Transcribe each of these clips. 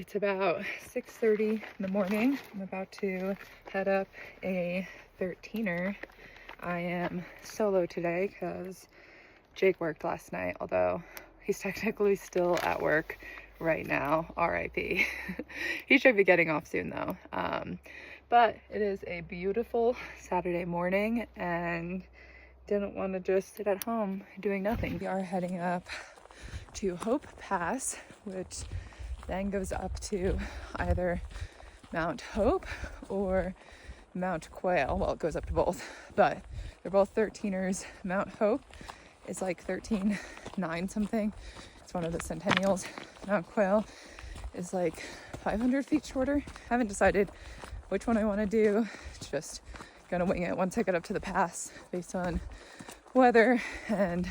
It's about 6:30 in the morning. I'm about to head up a 13er. I am solo today because Jake worked last night, although he's technically still at work right now, RIP. He should be getting off soon though. But it is a beautiful Saturday morning and didn't want to just sit at home doing nothing. We are heading up to Hope Pass, which then goes up to either Mount Hope or Mount Quail. Well, it goes up to both, but they're both 13ers. Mount Hope is like 13.9 something. It's one of the centennials. Mount Quail is like 500 feet shorter. I haven't decided which one I want to do. Just gonna wing it once I get up to the pass based on weather and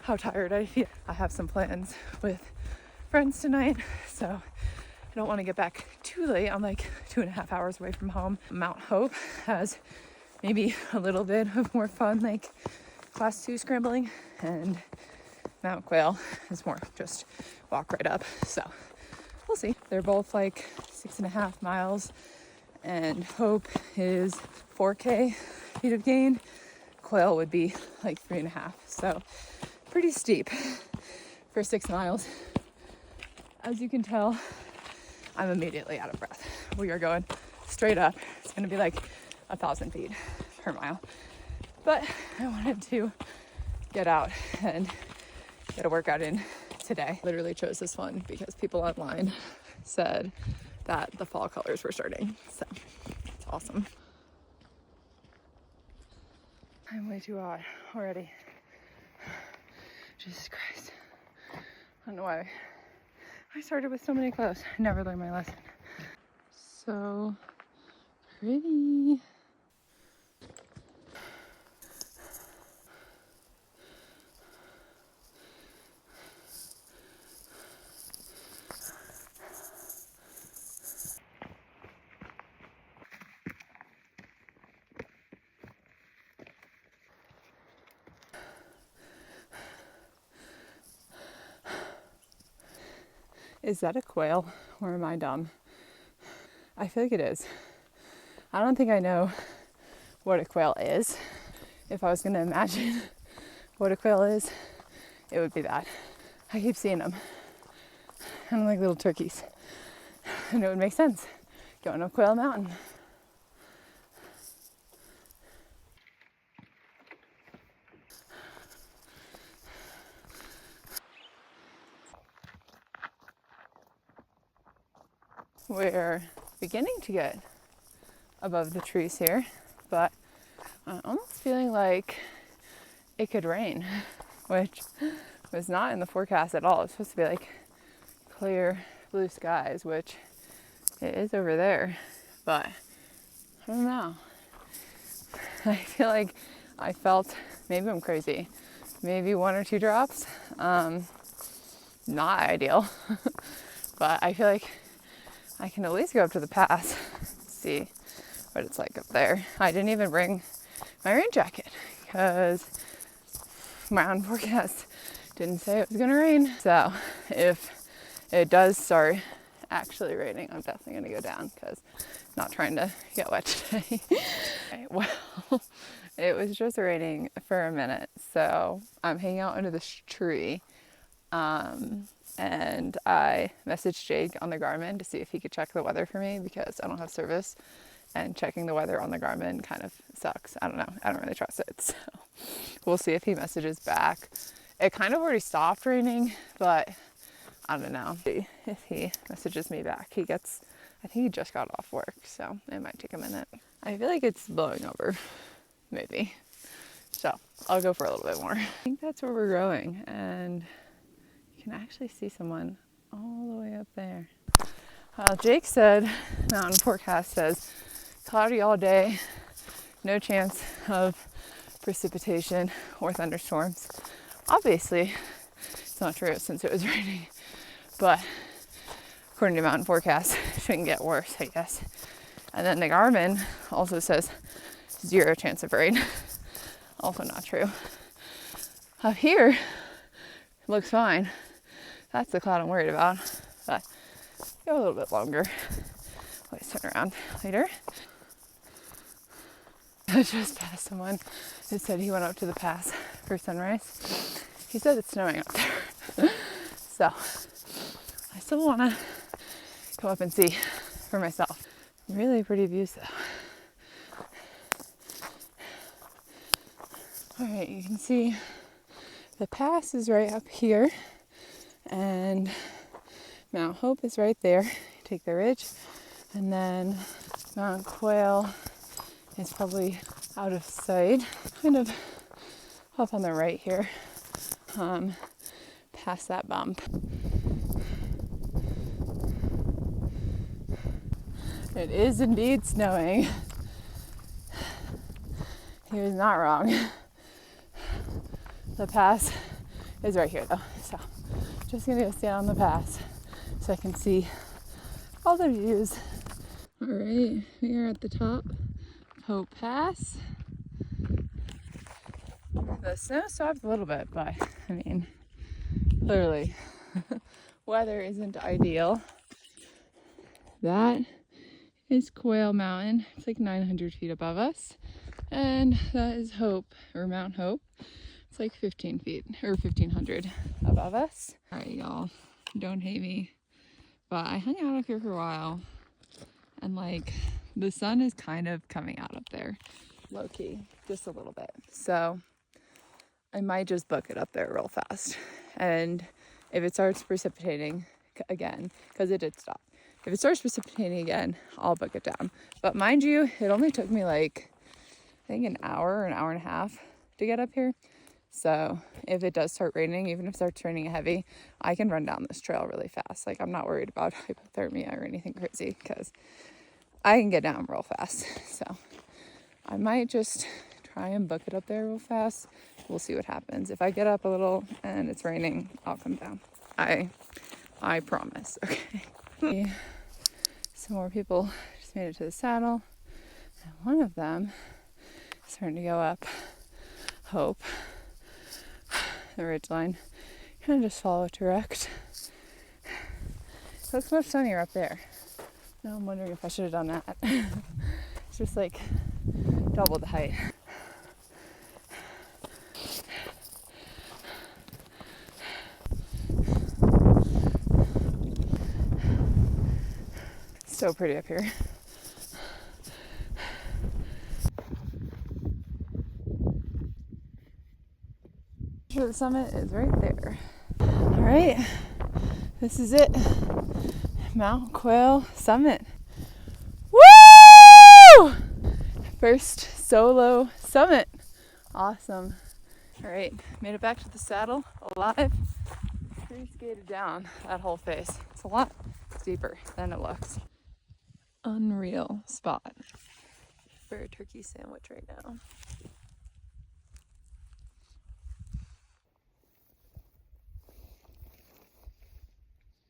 how tired I feel. I have some plans with friends tonight, so I don't want to get back too late. I'm like 2.5 hours away from home. Mount Hope has maybe a little bit of more fun, like class 2 scrambling, and Mount Quail is more just walk right up. So we'll see. They're both like 6.5 miles, and Hope is 4K feet of gain. Quail would be like 3.5. So pretty steep for 6 miles. As you can tell, I'm immediately out of breath. We are going straight up. It's going to be like 1,000 feet per mile. But I wanted to get out and get a workout in today. Literally chose this one because people online said that the fall colors were starting. So it's awesome. I'm way too hot already. Jesus Christ. I don't know why I started with so many clothes. I never learned my lesson. So pretty. Is that a quail or am I dumb? I feel like it is. I don't think I know what a quail is. If I was going to imagine what a quail is, it would be that. I keep seeing them. Kind of like little turkeys. And it would make sense. Going up Quail Mountain. We're beginning to get above the trees here, but I'm almost feeling like it could rain, which was not in the forecast at all. It's supposed to be like clear blue skies, which it is over there, but I don't know. I feel like I felt, maybe I'm crazy, maybe 1 or 2 drops. Not ideal, but I feel like I can at least go up to the pass, see what it's like up there. I didn't even bring my rain jacket because my own forecast didn't say it was gonna rain. So if it does start actually raining, I'm definitely gonna go down because I'm not trying to get wet today. Okay, well, it was just raining for a minute, so I'm hanging out under this tree. And I messaged Jake on the Garmin to see if he could check the weather for me because I don't have service and checking the weather on the Garmin kind of sucks. I don't know. I don't really trust it. So we'll see if he messages back. It kind of already stopped raining, but I don't know if he messages me back. I think he just got off work, so it might take a minute. I feel like it's blowing over, maybe. So I'll go for a little bit more. I think that's where we're going, and can actually see someone all the way up there. Jake said, mountain forecast says cloudy all day, no chance of precipitation or thunderstorms. Obviously, it's not true since it was raining, but according to mountain forecast, it shouldn't get worse, I guess. And then the Garmin also says 0 chance of rain. Also not true. Up here, looks fine. That's the cloud I'm worried about. But Go a little bit longer. Let's turn around later. I just passed someone who said he went up to the pass for sunrise. He said it's snowing up there. So I still want to go up and see for myself. Really pretty views though. All right, you can see the pass is right up here and Mount Hope is right there. Take the ridge, and then Mount Quail is probably out of sight, kind of off on the right here, past that bump. It is indeed snowing. He was not wrong. The pass is right here though, so just gonna go stand on the pass so I can see all the views. All right, we are at the top of Hope Pass. The snow stopped a little bit, but I mean, clearly weather isn't ideal. That is Quail Mountain. It's like 900 feet above us. And that is Hope, or Mount Hope. It's like 15 feet, or 1,500 above us. All right, y'all, don't hate me, but I hung out up here for a while. And like, the sun is kind of coming out up there, low key, just a little bit. So I might just book it up there real fast. And if it starts precipitating again, because it did stop. If it starts precipitating again, I'll book it down. But mind you, it only took me like, I think an hour and a half to get up here. So if it does start raining, even if it starts raining heavy, I can run down this trail really fast. Like, I'm not worried about hypothermia or anything crazy because I can get down real fast. So I might just try and book it up there real fast. We'll see what happens. If I get up a little and it's raining, I'll come down. I promise. Okay. Some more people just made it to the saddle. And one of them is starting to go up Hope, the ridgeline. Kind of just follow it direct. It looks much sunnier up there. Now I'm wondering if I should have done that. It's just like double the height. So pretty up here. Sure, the summit is right there. All right, this is it. Mount Quail summit. Woo! First solo summit. Awesome. All right, made it back to the saddle alive. Pretty skated down that whole face. It's a lot steeper than it looks. Unreal spot for a turkey sandwich right now.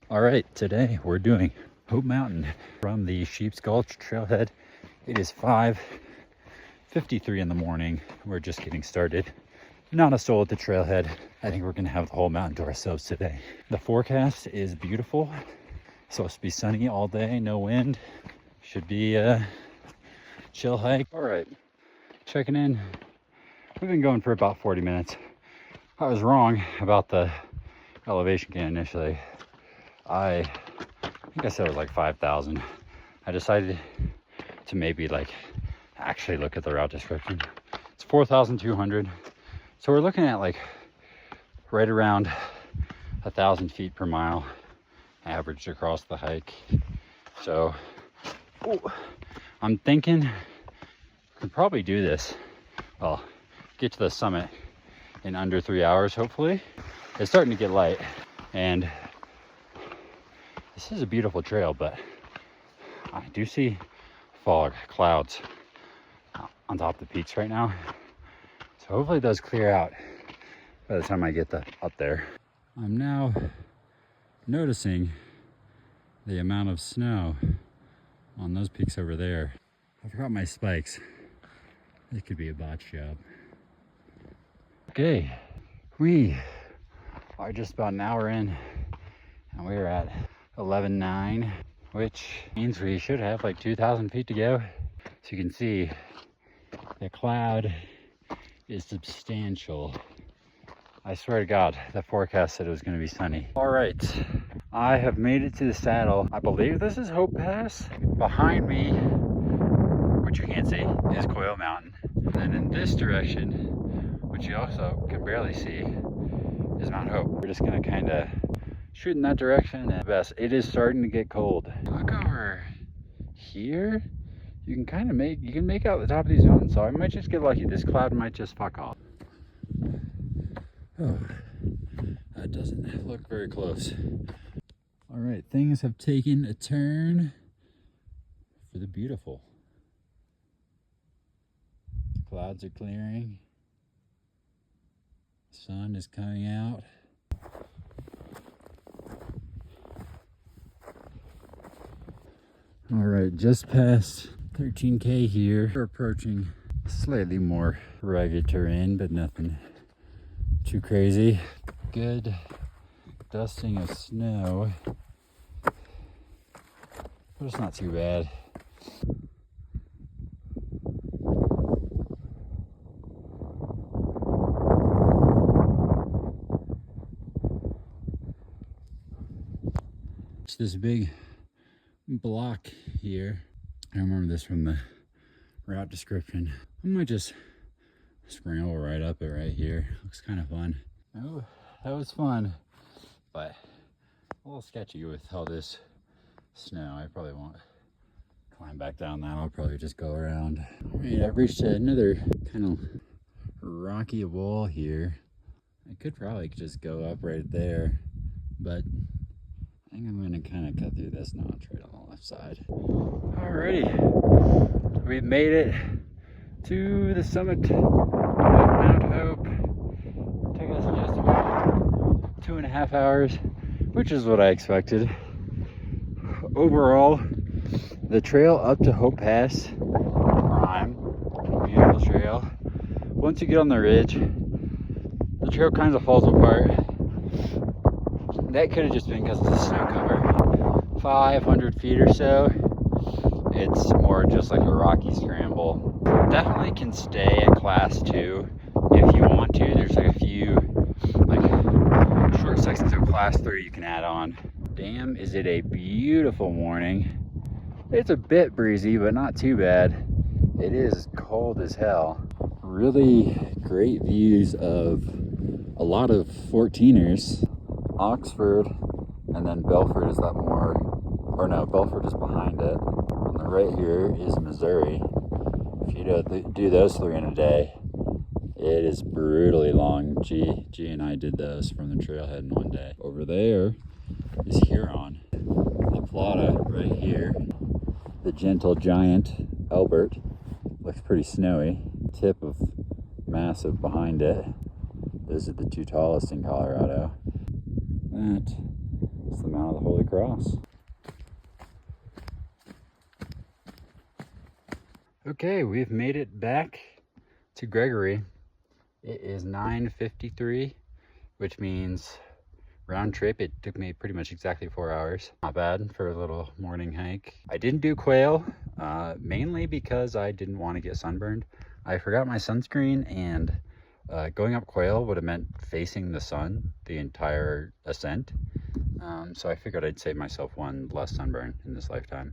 All right, today we're doing Hope Mountain from the Sheep's Gulch trailhead. It is 5:53 in the morning. We're just getting started. Not a soul at the trailhead. I think we're gonna have the whole mountain to ourselves today. The forecast is beautiful. It's supposed to be sunny all day, no wind. Should be a chill hike. All right, checking in. We've been going for about 40 minutes. I was wrong about the elevation gain initially. I think I said it was like 5,000. I decided to maybe like actually look at the route description. It's 4,200. So we're looking at like right around 1,000 feet per mile averaged across the hike. So I'm thinking we could probably do this. Well, get to the summit in under 3 hours, hopefully. It's starting to get light, and this is a beautiful trail, but I do see fog, clouds on top of the peaks right now. So hopefully it does clear out by the time I get up there. I'm now noticing the amount of snow on those peaks over there. I forgot my spikes. This could be a botch job. Okay, we are just about an hour in, and we're at 11.9, which means we should have like 2,000 feet to go. So you can see the cloud is substantial. I swear to God, the forecast said it was going to be sunny. All right, I have made it to the saddle. I believe this is Hope Pass. Behind me, which you can't see, is Quail Mountain. And then in this direction, which you also can barely see, is Mount Hope. We're just gonna kind of shoot in that direction. And best, it is starting to get cold. Look over here. You can kind of make out the top of these mountains. So I might just get lucky. This cloud might just fuck off. Oh, that doesn't look very close. All right, things have taken a turn for the beautiful. The clouds are clearing. Sun is coming out. All right, just past 13K here. We're approaching slightly more rugged terrain, but nothing too crazy. Good dusting of snow, but it's not too bad. It's this big block here. I remember this from the route description. I might just scramble right up it right here. Looks kind of fun. Oh, that was fun, but a little sketchy with all this snow. I probably won't climb back down that. I'll probably just go around. All right, I've reached another kind of rocky wall here. I could probably just go up right there, but I think I'm gonna kind of cut through this notch right on the left side. Alrighty, we've made it to the summit of Mount Hope. Took us just about 2.5 hours, which is what I expected. Overall, the trail up to Hope Pass, prime, beautiful trail. Once you get on the ridge, the trail kind of falls apart. That could have just been because of the snow cover. 500 feet or so, it's more just like a rocky scramble. Definitely can stay at class 2 if you want to. There's like a few like short sections of class 3 you can add on. Damn, is it a beautiful morning. It's a bit breezy, but not too bad. It is cold as hell. Really great views of a lot of 14ers. Oxford, and then Belford is that more, or no, Belford is behind it. On the right here is Missouri. If you do those 3 in a day, it is brutally long. G and I did those from the trailhead in one day. Over there is Huron. La Plata right here. The gentle giant, Albert, looks pretty snowy. Tip of Massive behind it. Those are the 2 tallest in Colorado. That is the Mount of the Holy Cross. Okay, we've made it back to Gregory. It is 9:53, which means round trip, it took me pretty much exactly 4 hours. Not bad for a little morning hike. I didn't do Quail, mainly because I didn't want to get sunburned. I forgot my sunscreen, and going up Quail would have meant facing the sun the entire ascent. So I figured I'd save myself one less sunburn in this lifetime.